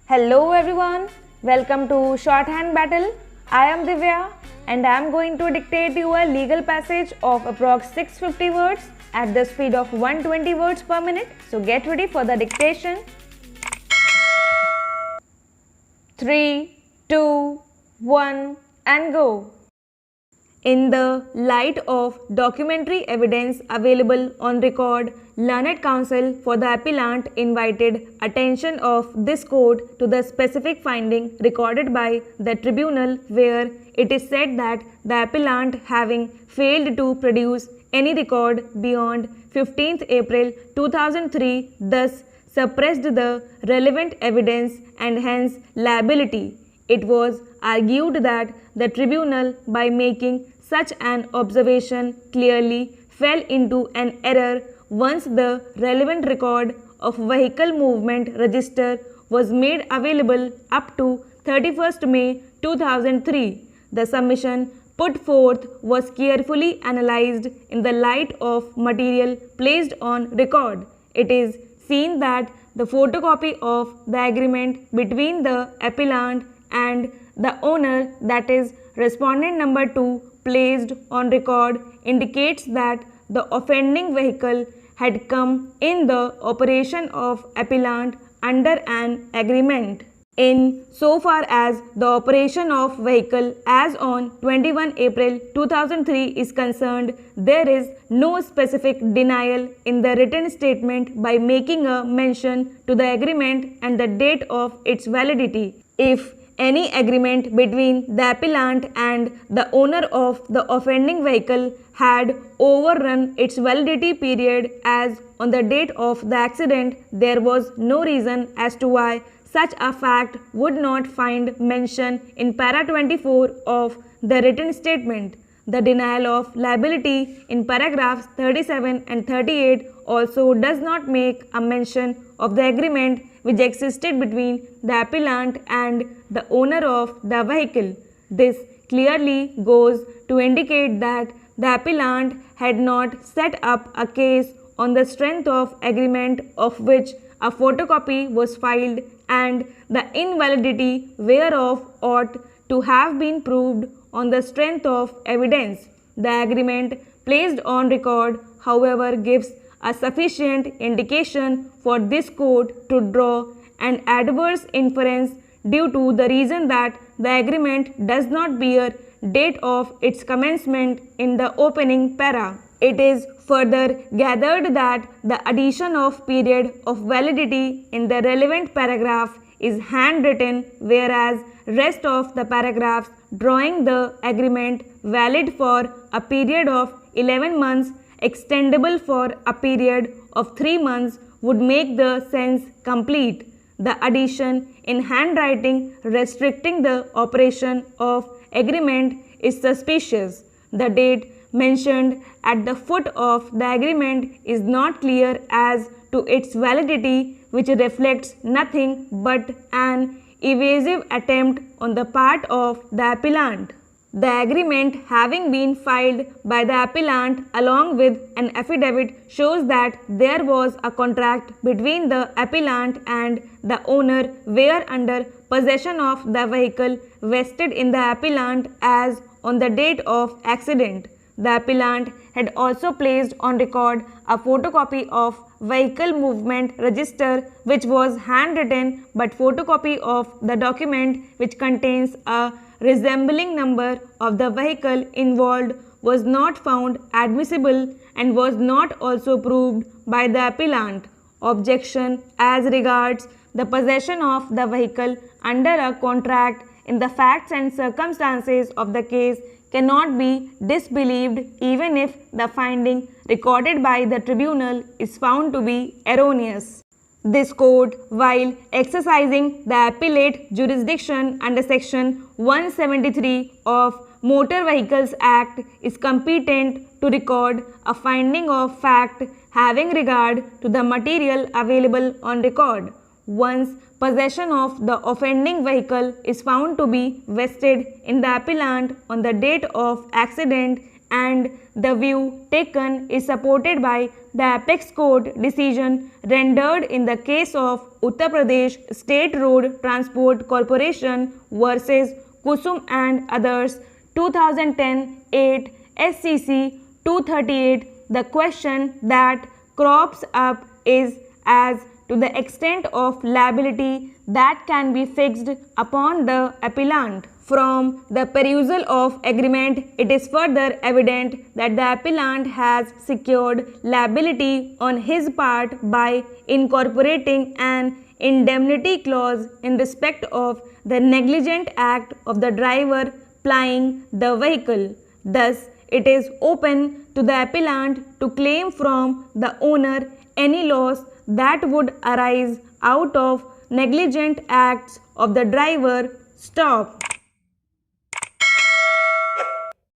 Hello everyone, welcome to Shorthand Battle. I am Divya and I am going to dictate you a legal passage of approx 650 words at the speed of 120 words per minute. So get ready for the dictation. 3, 2, 1 and go. In the light of documentary evidence available on record, learned counsel for the appellant invited attention of this court to the specific finding recorded by the tribunal where it is said that the appellant, having failed to produce any record beyond 15th April 2003, thus suppressed the relevant evidence and hence liability. It was argued that the tribunal, by making such an observation, clearly fell into an error once the relevant record of vehicle movement register was made available up to 31st May 2003. The submission put forth was carefully analyzed in the light of material placed on record. It is seen that the photocopy of the agreement between the appellant and the owner, that is respondent number 2, placed on record indicates that the offending vehicle had come in the operation of appellant under an agreement. In so far as the operation of vehicle as on 21 April 2003 is concerned, there is no specific denial in the written statement by making a mention to the agreement and the date of its validity. If any agreement between the appellant and the owner of the offending vehicle had overrun its validity period as on the date of the accident, there was no reason as to why such a fact would not find mention in para 24 of the written statement. The denial of liability in paragraphs 37 and 38 also does not make a mention of the agreement which existed between the appellant and the owner of the vehicle. This clearly goes to indicate that the appellant had not set up a case on the strength of agreement of which a photocopy was filed and the invalidity whereof ought to have been proved on the strength of evidence. The agreement placed on record, however, gives a sufficient indication for this court to draw an adverse inference due to the reason that the agreement does not bear date of its commencement in the opening para. It is further gathered that the addition of period of validity in the relevant paragraph is handwritten, whereas rest of the paragraphs drawing the agreement valid for a period of 11 months extendable for a period of 3 months would make the sense complete. The addition in handwriting restricting the operation of agreement is suspicious. The date mentioned at the foot of the agreement is not clear as to its validity, which reflects nothing but an evasive attempt on the part of the appellant. The agreement having been filed by the appellant along with an affidavit shows that there was a contract between the appellant and the owner where under possession of the vehicle vested in the appellant as on the date of accident. The appellant had also placed on record a photocopy of vehicle movement register which was handwritten, but photocopy of the document which contains a resembling number of the vehicle involved was not found admissible and was not also proved by the appellant. Objection as regards the possession of the vehicle under a contract in the facts and circumstances of the case cannot be disbelieved even if the finding recorded by the tribunal is found to be erroneous. This court, while exercising the appellate jurisdiction under section 173 of Motor Vehicles Act, is competent to record a finding of fact having regard to the material available on record. Once possession of the offending vehicle is found to be vested in the appellant on the date of accident and the view taken is supported by the apex court decision rendered in the case of Uttar Pradesh State Road Transport Corporation versus Kusum and others 2010-8 SCC 238. The question that crops up is as to the extent of liability that can be fixed upon the appellant. From the perusal of agreement, it is further evident that the appellant has secured liability on his part by incorporating an indemnity clause in respect of the negligent act of the driver plying the vehicle. Thus, it is open to the appellant to claim from the owner any loss that would arise out of negligent acts of the driver. Stop.